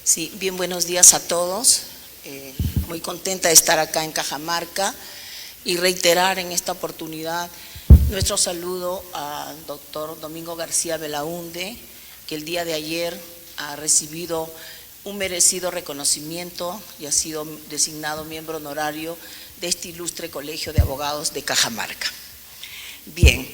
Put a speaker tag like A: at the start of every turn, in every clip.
A: Sí, bien, buenos días a todos. Muy contenta de estar acá en Cajamarca y reiterar en esta oportunidad nuestro saludo al doctor Domingo García Belaunde, que el día de ayer ha recibido un merecido reconocimiento y ha sido designado miembro honorario de este ilustre Colegio de Abogados de Cajamarca. Bien,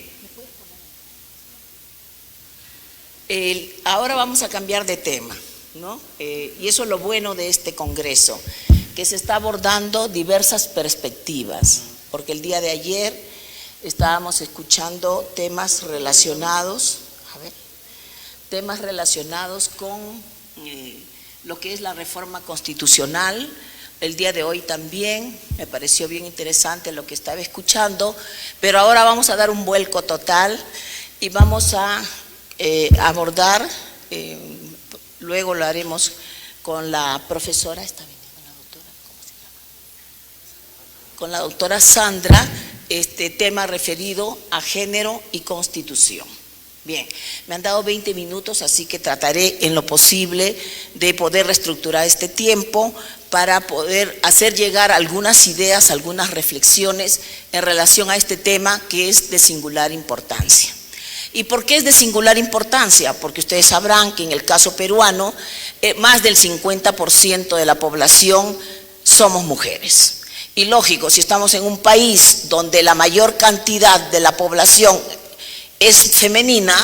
A: ahora vamos a cambiar de tema, ¿no? Y eso es lo bueno de este congreso, que se está abordando diversas perspectivas, porque el día de ayer estábamos escuchando temas relacionados con lo que es la reforma constitucional. El día de hoy también me pareció bien interesante lo que estaba escuchando, pero ahora vamos a dar un vuelco total y vamos a abordar, luego lo haremos con la profesora, con la doctora Sandra, este tema referido a género y constitución. Bien, me han dado 20 minutos, así que trataré en lo posible de poder reestructurar este tiempo para poder hacer llegar algunas ideas, algunas reflexiones en relación a este tema que es de singular importancia. ¿Y por qué es de singular importancia? Porque ustedes sabrán que en el caso peruano, más del 50% de la población somos mujeres. Y lógico, si estamos en un país donde la mayor cantidad de la población es femenina,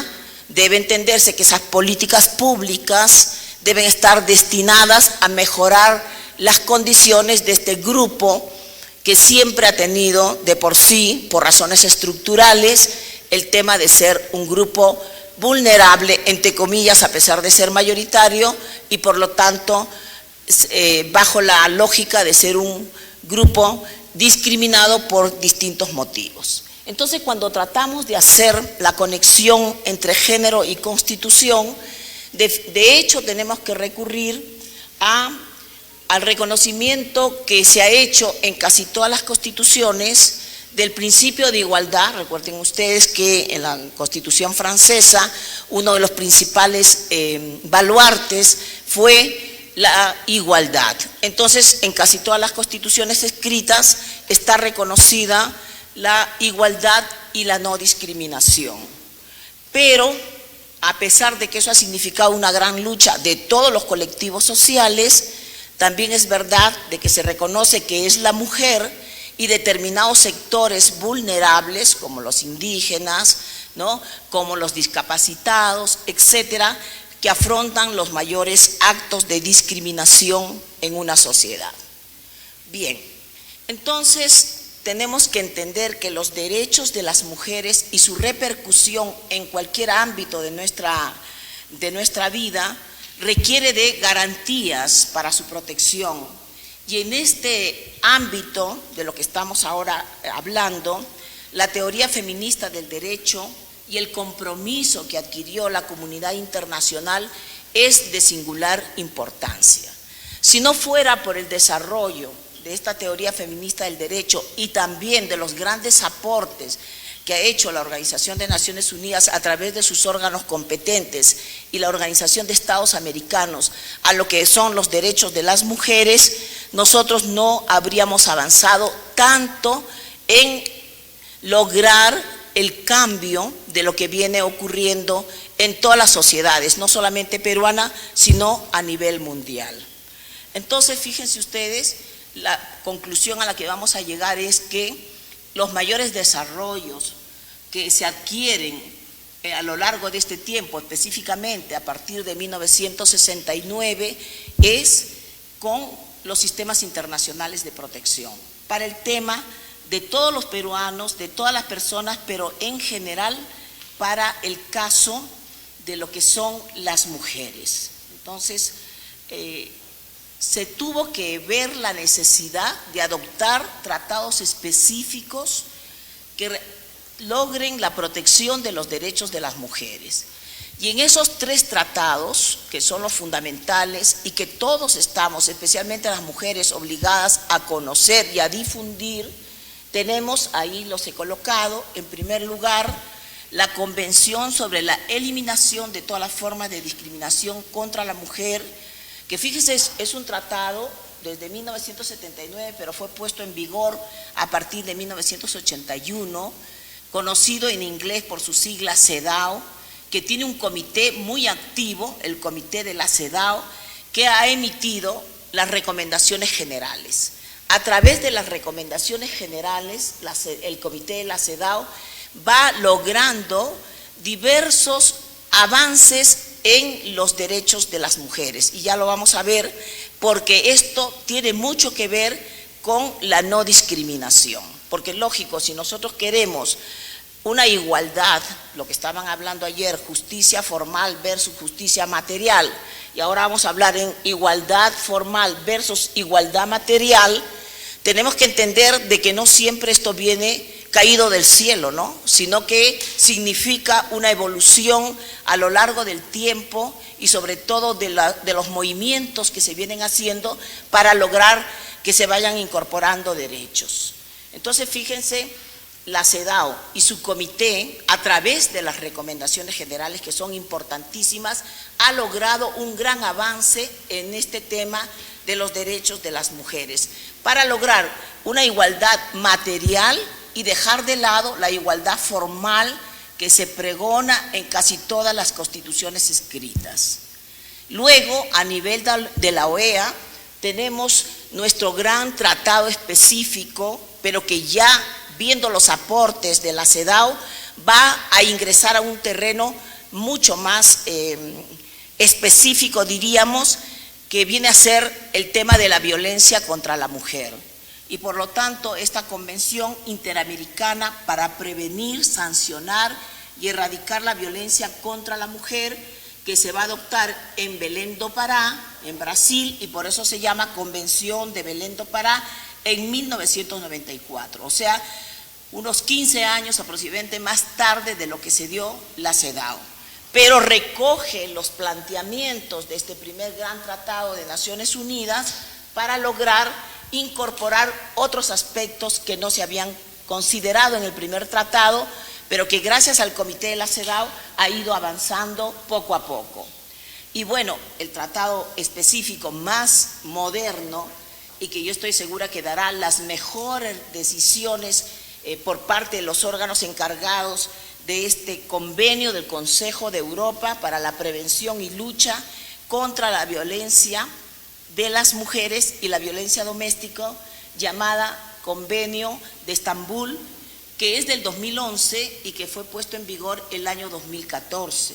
A: debe entenderse que esas políticas públicas deben estar destinadas a mejorar las condiciones de este grupo que siempre ha tenido de por sí, por razones estructurales, el tema de ser un grupo vulnerable, entre comillas, a pesar de ser mayoritario, y por lo tanto, bajo la lógica de ser un grupo discriminado por distintos motivos. Entonces, cuando tratamos de hacer la conexión entre género y constitución, de hecho tenemos que recurrir al reconocimiento que se ha hecho en casi todas las constituciones del principio de igualdad. Recuerden ustedes que en la Constitución francesa uno de los principales baluartes fue la igualdad. Entonces, en casi todas las constituciones escritas está reconocida la igualdad y la no discriminación. Pero, a pesar de que eso ha significado una gran lucha de todos los colectivos sociales, también es verdad de que se reconoce que es la mujer y determinados sectores vulnerables, como los indígenas, ¿no?, como los discapacitados, etcétera, que afrontan los mayores actos de discriminación en una sociedad. Bien, entonces tenemos que entender que los derechos de las mujeres y su repercusión en cualquier ámbito de nuestra vida requiere de garantías para su protección. Y en este ámbito de lo que estamos ahora hablando, la teoría feminista del derecho y el compromiso que adquirió la comunidad internacional es de singular importancia. Si no fuera por el desarrollo de esta teoría feminista del derecho y también de los grandes aportes que ha hecho la Organización de Naciones Unidas a través de sus órganos competentes y la Organización de Estados Americanos a lo que son los derechos de las mujeres, nosotros no habríamos avanzado tanto en lograr el cambio de lo que viene ocurriendo en todas las sociedades, no solamente peruana, sino a nivel mundial. Entonces, fíjense ustedes, la conclusión a la que vamos a llegar es que los mayores desarrollos que se adquieren a lo largo de este tiempo, específicamente a partir de 1969, es con los sistemas internacionales de protección, para el tema de todos los peruanos, de todas las personas, pero en general para el caso de lo que son las mujeres. Entonces, se tuvo que ver la necesidad de adoptar tratados específicos que logren la protección de los derechos de las mujeres. Y en esos 3 tratados, que son los fundamentales y que todos estamos, especialmente las mujeres, obligadas a conocer y a difundir, tenemos, ahí los he colocado, en primer lugar, la Convención sobre la eliminación de todas las formas de discriminación contra la mujer, que fíjese, es un tratado desde 1979, pero fue puesto en vigor a partir de 1981, conocido en inglés por su sigla CEDAW, que tiene un comité muy activo, el comité de la CEDAW, que ha emitido las recomendaciones generales. A través de las recomendaciones generales, el comité de la CEDAW va logrando diversos avances en los derechos de las mujeres, y ya lo vamos a ver, porque esto tiene mucho que ver con la no discriminación, porque lógico, si nosotros queremos una igualdad, lo que estaban hablando ayer, justicia formal versus justicia material, y ahora vamos a hablar en igualdad formal versus igualdad material, tenemos que entender de que no siempre esto viene caído del cielo, ¿no? Sino que significa una evolución a lo largo del tiempo y sobre todo de los movimientos que se vienen haciendo para lograr que se vayan incorporando derechos. Entonces, fíjense, la CEDAW y su comité, a través de las recomendaciones generales que son importantísimas, ha logrado un gran avance en este tema de los derechos de las mujeres, para lograr una igualdad material y dejar de lado la igualdad formal que se pregona en casi todas las constituciones escritas. Luego, a nivel de la OEA, tenemos nuestro gran tratado específico, pero que ya, viendo los aportes de la CEDAW, va a ingresar a un terreno mucho más específico, diríamos, que viene a ser el tema de la violencia contra la mujer. Y por lo tanto, esta Convención Interamericana para prevenir, sancionar y erradicar la violencia contra la mujer, que se va a adoptar en Belém do Pará, en Brasil, y por eso se llama Convención de Belém do Pará, en 1994, o sea, unos 15 años aproximadamente más tarde de lo que se dio la CEDAW. Pero recoge los planteamientos de este primer gran tratado de Naciones Unidas para lograr incorporar otros aspectos que no se habían considerado en el primer tratado, pero que gracias al comité de la CEDAW ha ido avanzando poco a poco. Y bueno, el tratado específico más moderno, y que yo estoy segura que dará las mejores decisiones por parte de los órganos encargados de este convenio del Consejo de Europa para la prevención y lucha contra la violencia de las mujeres y la violencia doméstica, llamada Convenio de Estambul, que es del 2011 y que fue puesto en vigor el año 2014.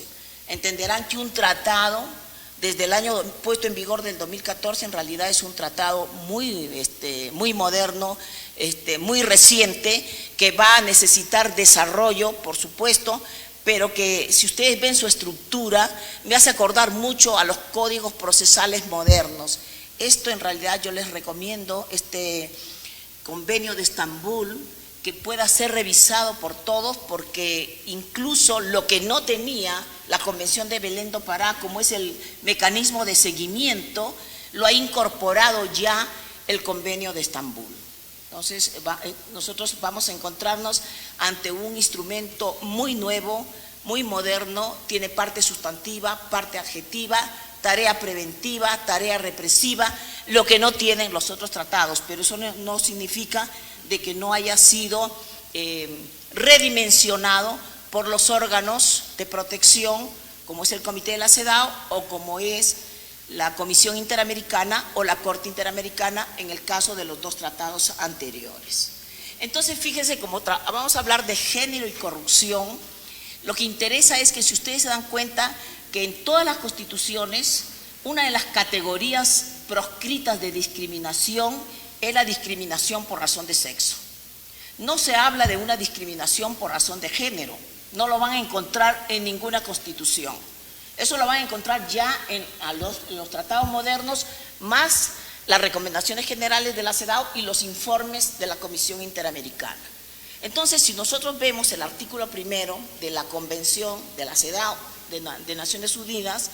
A: Entenderán que un tratado desde el año puesto en vigor del 2014 en realidad es un tratado muy moderno, muy reciente, que va a necesitar desarrollo, por supuesto, pero que si ustedes ven su estructura, me hace acordar mucho a los códigos procesales modernos. Esto en realidad yo les recomiendo, este convenio de Estambul, que pueda ser revisado por todos, porque incluso lo que no tenía la Convención de Belém do Pará, como es el mecanismo de seguimiento, lo ha incorporado ya el convenio de Estambul. Entonces, nosotros vamos a encontrarnos ante un instrumento muy nuevo, muy moderno, tiene parte sustantiva, parte adjetiva, tarea preventiva, tarea represiva, lo que no tienen los otros tratados, pero eso no significa de que no haya sido redimensionado por los órganos de protección, como es el Comité de la CEDAW o como es la Comisión Interamericana o la Corte Interamericana en el caso de los dos tratados anteriores. Entonces, fíjense, vamos a hablar de género y corrupción, lo que interesa es que si ustedes se dan cuenta que en todas las constituciones, una de las categorías proscritas de discriminación es la discriminación por razón de sexo. No se habla de una discriminación por razón de género, no lo van a encontrar en ninguna constitución. Eso lo van a encontrar ya en los tratados modernos, más las recomendaciones generales de la CEDAW y los informes de la Comisión Interamericana. Entonces, si nosotros vemos el artículo primero de la Convención de la CEDAW de Naciones Unidas,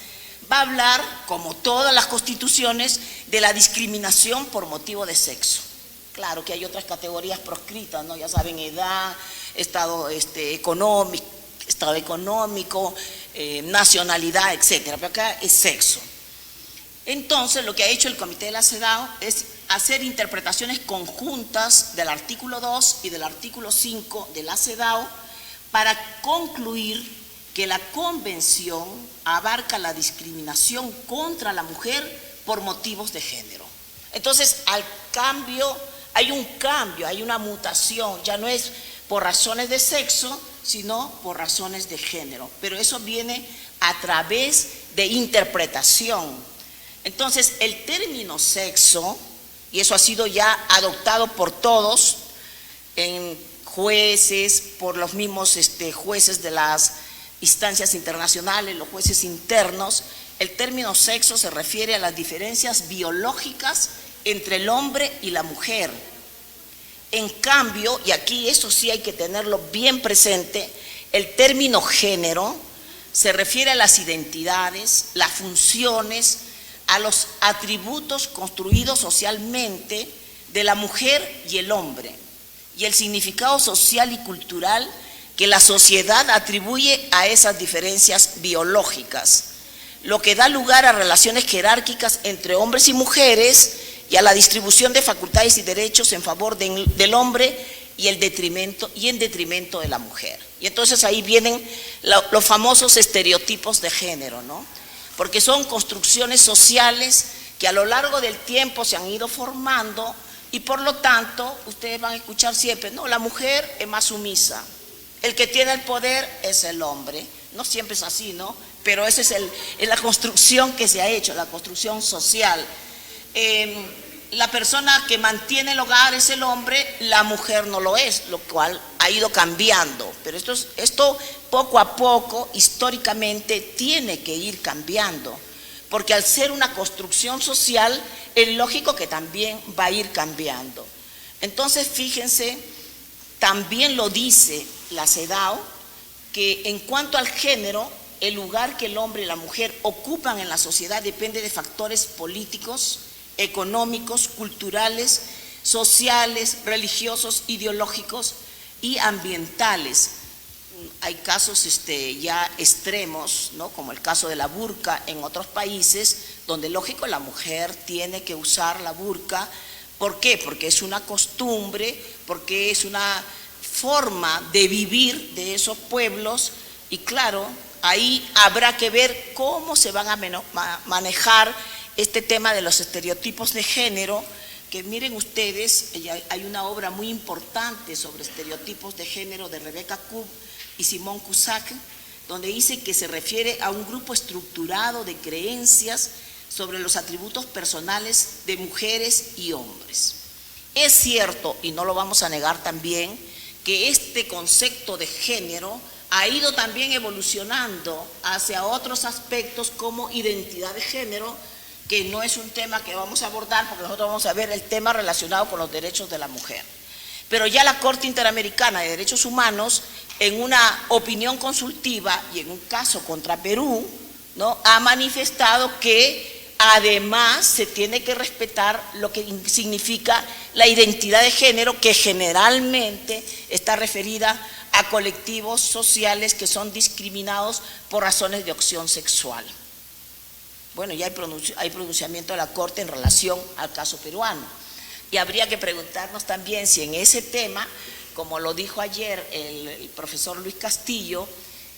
A: va a hablar, como todas las constituciones, de la discriminación por motivo de sexo. Claro que hay otras categorías proscritas, ¿no? Ya saben, edad, estado económico, nacionalidad, etcétera, pero acá es sexo. Entonces, lo que ha hecho el Comité de la CEDAW es hacer interpretaciones conjuntas del artículo 2 y del artículo 5 de la CEDAW para concluir que la Convención abarca la discriminación contra la mujer por motivos de género. Entonces, hay un cambio, hay una mutación, ya no es por razones de sexo, sino por razones de género. Pero eso viene a través de interpretación. Entonces, el término sexo, y eso ha sido ya adoptado por todos, en jueces, por los mismos jueces de las instancias internacionales, los jueces internos, el término sexo se refiere a las diferencias biológicas entre el hombre y la mujer. En cambio, y aquí eso sí hay que tenerlo bien presente, el término género se refiere a las identidades, las funciones, a los atributos construidos socialmente de la mujer y el hombre, y el significado social y cultural que la sociedad atribuye a esas diferencias biológicas, lo que da lugar a relaciones jerárquicas entre hombres y mujeres y a la distribución de facultades y derechos en favor del hombre y en detrimento de la mujer. Y entonces ahí vienen los famosos estereotipos de género, ¿no? Porque son construcciones sociales que a lo largo del tiempo se han ido formando y por lo tanto ustedes van a escuchar siempre, no, la mujer es más sumisa, el que tiene el poder es el hombre. No siempre es así, ¿no? Pero esa es la construcción que se ha hecho, la construcción social. La persona que mantiene el hogar es el hombre, la mujer no lo es, lo cual ha ido cambiando. Pero esto poco a poco, históricamente, tiene que ir cambiando, porque al ser una construcción social, es lógico que también va a ir cambiando. Entonces, fíjense, también lo dice la CEDAW, que en cuanto al género, el lugar que el hombre y la mujer ocupan en la sociedad depende de factores políticos, económicos, culturales, sociales, religiosos, ideológicos y ambientales. Hay casos ya extremos, ¿no? Como el caso de la burka en otros países, donde lógico la mujer tiene que usar la burka. ¿Por qué? Porque es una costumbre, porque es una forma de vivir de esos pueblos y claro, ahí habrá que ver cómo se van a manejar este tema de los estereotipos de género, que miren ustedes, hay una obra muy importante sobre estereotipos de género de Rebecca Cook y Simone Cusack, donde dice que se refiere a un grupo estructurado de creencias sobre los atributos personales de mujeres y hombres. Es cierto, y no lo vamos a negar también, que este concepto de género ha ido también evolucionando hacia otros aspectos como identidad de género, que no es un tema que vamos a abordar porque nosotros vamos a ver el tema relacionado con los derechos de la mujer. Pero ya la Corte Interamericana de Derechos Humanos, en una opinión consultiva y en un caso contra Perú, ¿no?, ha manifestado que además se tiene que respetar lo que significa la identidad de género, que generalmente está referida a colectivos sociales que son discriminados por razones de opción sexual. Bueno, ya hay pronunciamiento de la Corte en relación al caso peruano. Y habría que preguntarnos también si en ese tema, como lo dijo ayer el profesor Luis Castillo,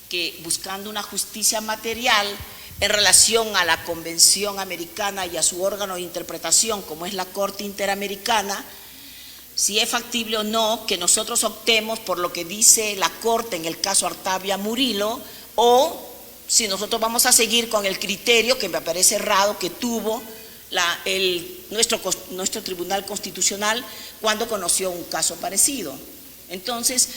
A: que buscando una justicia material en relación a la Convención Americana y a su órgano de interpretación, como es la Corte Interamericana, si es factible o no que nosotros optemos por lo que dice la Corte en el caso Artavia Murillo, o si nosotros vamos a seguir con el criterio que me parece errado que tuvo nuestro Tribunal Constitucional cuando conoció un caso parecido. Entonces,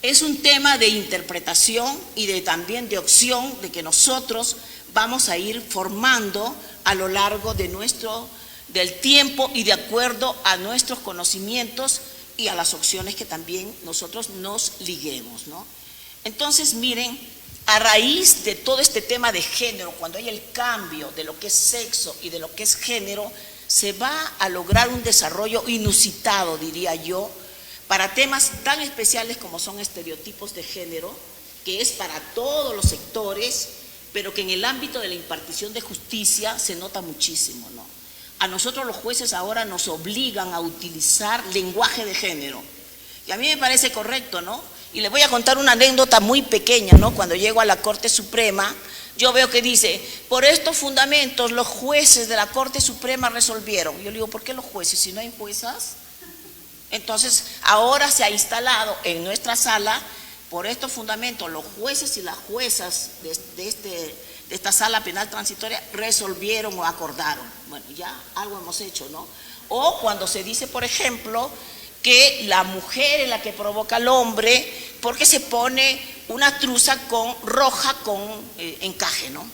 A: es un tema de interpretación y también de opción de que nosotros vamos a ir formando a lo largo del tiempo y de acuerdo a nuestros conocimientos y a las opciones que también nosotros nos liguemos, ¿no? Entonces, miren, a raíz de todo este tema de género, cuando hay el cambio de lo que es sexo y de lo que es género, se va a lograr un desarrollo inusitado, diría yo, para temas tan especiales como son estereotipos de género, que es para todos los sectores, pero que en el ámbito de la impartición de justicia se nota muchísimo, ¿no? A nosotros los jueces ahora nos obligan a utilizar lenguaje de género, y a mí me parece correcto, ¿no? Y les voy a contar una anécdota muy pequeña, ¿no? Cuando llego a la Corte Suprema, yo veo que dice, por estos fundamentos los jueces de la Corte Suprema resolvieron. Yo le digo, ¿por qué los jueces? Si no hay juezas. Entonces, ahora se ha instalado en nuestra sala, por estos fundamentos, los jueces y las juezas de esta sala penal transitoria resolvieron o acordaron. Bueno, ya algo hemos hecho, ¿no? O cuando se dice, por ejemplo, que la mujer es la que provoca al hombre porque se pone una truza roja con encaje, ¿no?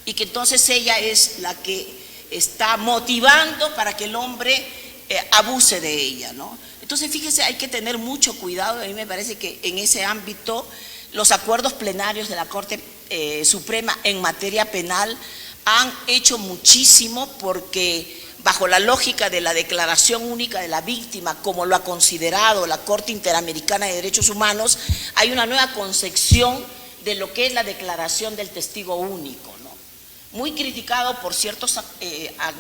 A: Y que entonces ella es la que está motivando para que el hombre abuse de ella, ¿no? Entonces, fíjese, hay que tener mucho cuidado. A mí me parece que en ese ámbito los acuerdos plenarios de la Corte Suprema en materia penal han hecho muchísimo, porque bajo la lógica de la Declaración Única de la Víctima, como lo ha considerado la Corte Interamericana de Derechos Humanos, hay una nueva concepción de lo que es la Declaración del Testigo Único, ¿no? Muy criticado por ciertos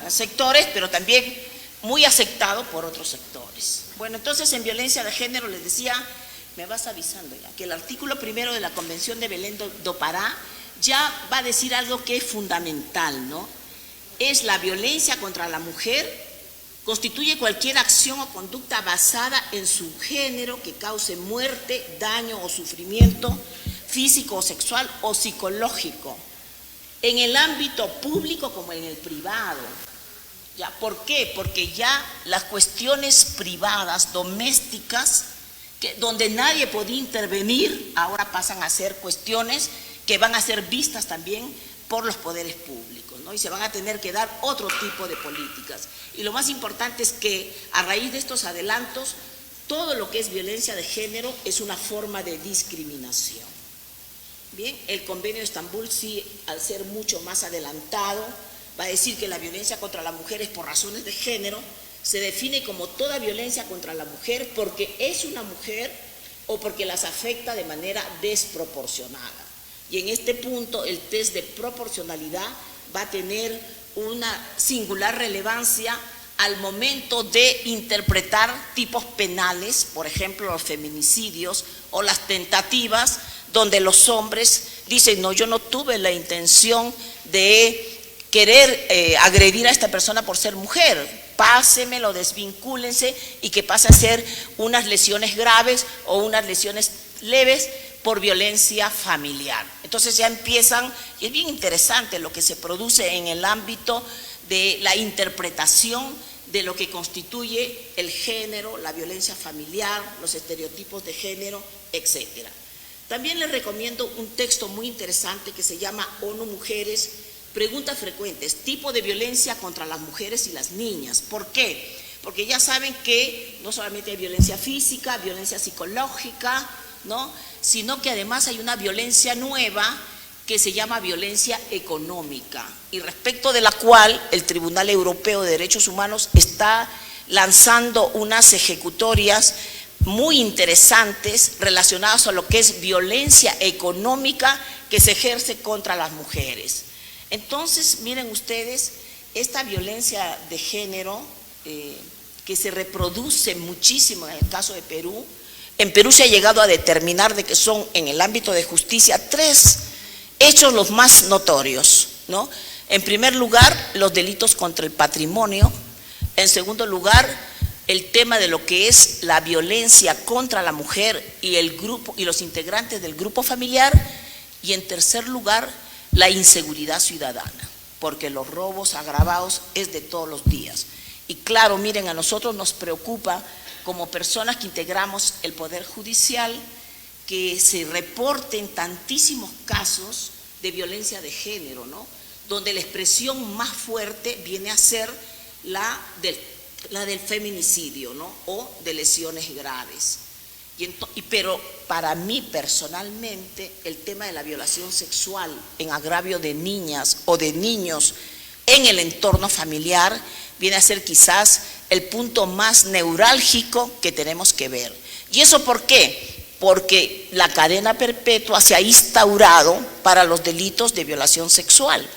A: sectores, pero también muy aceptado por otros sectores. Bueno, entonces en violencia de género les decía, me vas avisando ya, que el artículo 1 de la Convención de Belém do Pará ya va a decir algo que es fundamental, ¿no? Es la violencia contra la mujer, constituye cualquier acción o conducta basada en su género que cause muerte, daño o sufrimiento físico o sexual o psicológico, en el ámbito público como en el privado. ¿Ya? ¿Por qué? Porque ya las cuestiones privadas, domésticas, donde nadie podía intervenir, ahora pasan a ser cuestiones que van a ser vistas también por los poderes públicos, ¿no? Y se van a tener que dar otro tipo de políticas. Y lo más importante es que a raíz de estos adelantos, todo lo que es violencia de género es una forma de discriminación. Bien, el Convenio de Estambul, sí, al ser mucho más adelantado, va a decir que la violencia contra la mujer es por razones de género, se define como toda violencia contra la mujer porque es una mujer o porque las afecta de manera desproporcionada. Y en este punto el test de proporcionalidad va a tener una singular relevancia al momento de interpretar tipos penales, por ejemplo los feminicidios o las tentativas, donde los hombres dicen, no, yo no tuve la intención de querer agredir a esta persona por ser mujer, pásemelo, desvincúlense y que pase a ser unas lesiones graves o unas lesiones leves por violencia familiar. Entonces ya empiezan, y es bien interesante lo que se produce en el ámbito de la interpretación de lo que constituye el género, la violencia familiar, los estereotipos de género, etcétera. También les recomiendo un texto muy interesante que se llama ONU Mujeres, preguntas frecuentes, tipo de violencia contra las mujeres y las niñas. ¿Por qué? Porque ya saben que no solamente hay violencia física, violencia psicológica, ¿no? Sino que además hay una violencia nueva que se llama violencia económica, y respecto de la cual el Tribunal Europeo de Derechos Humanos está lanzando unas ejecutorias muy interesantes relacionadas a lo que es violencia económica que se ejerce contra las mujeres. Entonces, miren ustedes, esta violencia de género que se reproduce muchísimo en el caso de Perú, en Perú se ha llegado a determinar de que son en el ámbito de justicia 3 hechos los más notorios, ¿no? En primer lugar, los delitos contra el patrimonio. En segundo lugar, el tema de lo que es la violencia contra la mujer y el grupo y los integrantes del grupo familiar. Y en tercer lugar, la inseguridad ciudadana, porque los robos agravados es de todos los días. Y claro, miren, a nosotros nos preocupa como personas que integramos el Poder Judicial que se reporten tantísimos casos de violencia de género, ¿no? Donde la expresión más fuerte viene a ser la del feminicidio, ¿no? O de lesiones graves. Pero para mí personalmente el tema de la violación sexual en agravio de niñas o de niños en el entorno familiar viene a ser quizás el punto más neurálgico que tenemos que ver. ¿Y eso por qué? porque la cadena perpetua se ha instaurado para los delitos de violación sexual.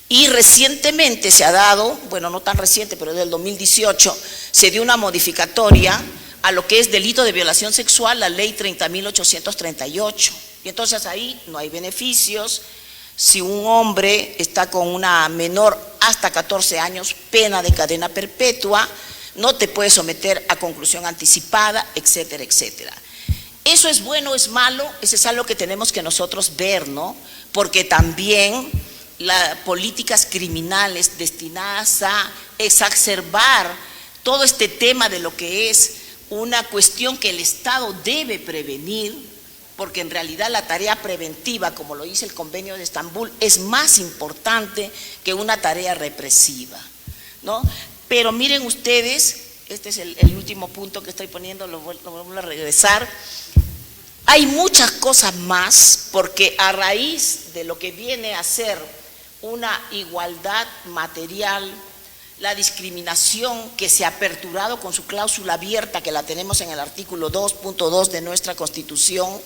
A: Y recientemente se ha dado, bueno, no tan reciente, pero del 2018, se dio una modificatoria a lo que es delito de violación sexual, la ley 30.838. Y entonces ahí no hay beneficios. Si un hombre está con una menor hasta 14 años, pena de cadena perpetua, no te puedes someter a conclusión anticipada, etcétera, etcétera. ¿Eso es bueno o es malo? Eso es algo que tenemos que nosotros ver, ¿no? Porque también las políticas criminales destinadas a exacerbar todo este tema de lo que es una cuestión que el Estado debe prevenir, porque en realidad la tarea preventiva, como lo dice el Convenio de Estambul, es más importante que una tarea represiva, ¿no? Pero miren ustedes, este es el último punto que estoy poniendo, lo vuelvo a regresar. Hay muchas cosas más, porque a raíz de lo que viene a ser una igualdad material, la discriminación que se ha aperturado con su cláusula abierta, que la tenemos en el artículo 2.2 de nuestra Constitución,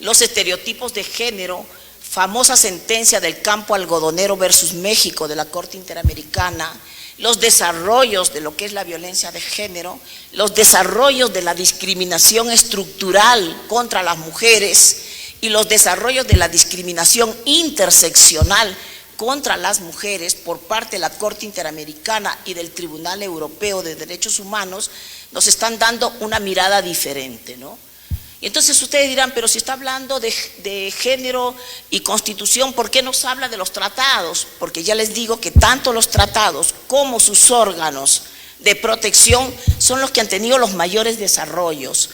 A: los estereotipos de género, famosa sentencia del campo algodonero versus México de la Corte Interamericana, los desarrollos de lo que es la violencia de género, los desarrollos de la discriminación estructural contra las mujeres y los desarrollos de la discriminación interseccional contra las mujeres por parte de la Corte Interamericana y del Tribunal Europeo de Derechos Humanos, nos están dando una mirada diferente, ¿no? Y entonces ustedes dirán, pero si está hablando de género y constitución, ¿por qué nos habla de los tratados? Porque ya les digo que tanto los tratados como sus órganos de protección son los que han tenido los mayores desarrollos.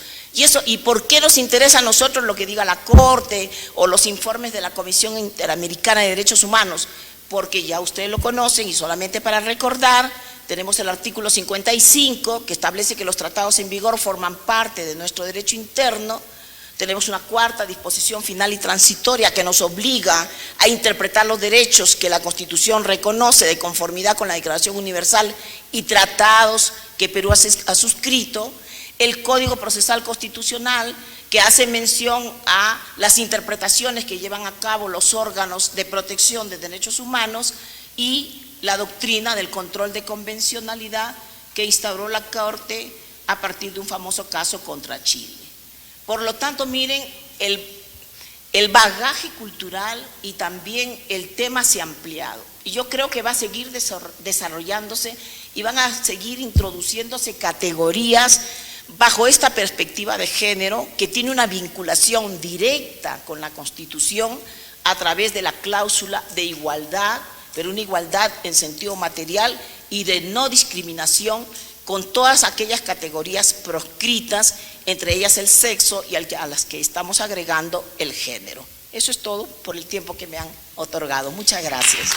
A: ¿Y por qué nos interesa a nosotros lo que diga la Corte o los informes de la Comisión Interamericana de Derechos Humanos? Porque ya ustedes lo conocen y solamente para recordar, tenemos el artículo 55 que establece que los tratados en vigor forman parte de nuestro derecho interno. Tenemos una cuarta disposición final y transitoria que nos obliga a interpretar los derechos que la Constitución reconoce de conformidad con la Declaración Universal y tratados que Perú ha suscrito. El Código Procesal Constitucional, que hace mención a las interpretaciones que llevan a cabo los órganos de protección de derechos humanos, y la doctrina del control de convencionalidad que instauró la Corte a partir de un famoso caso contra Chile. Por lo tanto, miren, el bagaje cultural y también el tema se ha ampliado. Y yo creo que va a seguir desarrollándose y van a seguir introduciéndose categorías bajo esta perspectiva de género que tiene una vinculación directa con la Constitución a través de la cláusula de igualdad, pero una igualdad en sentido material y de no discriminación con todas aquellas categorías proscritas, entre ellas el sexo y a las que estamos agregando el género. Eso es todo por el tiempo que me han otorgado. Muchas gracias.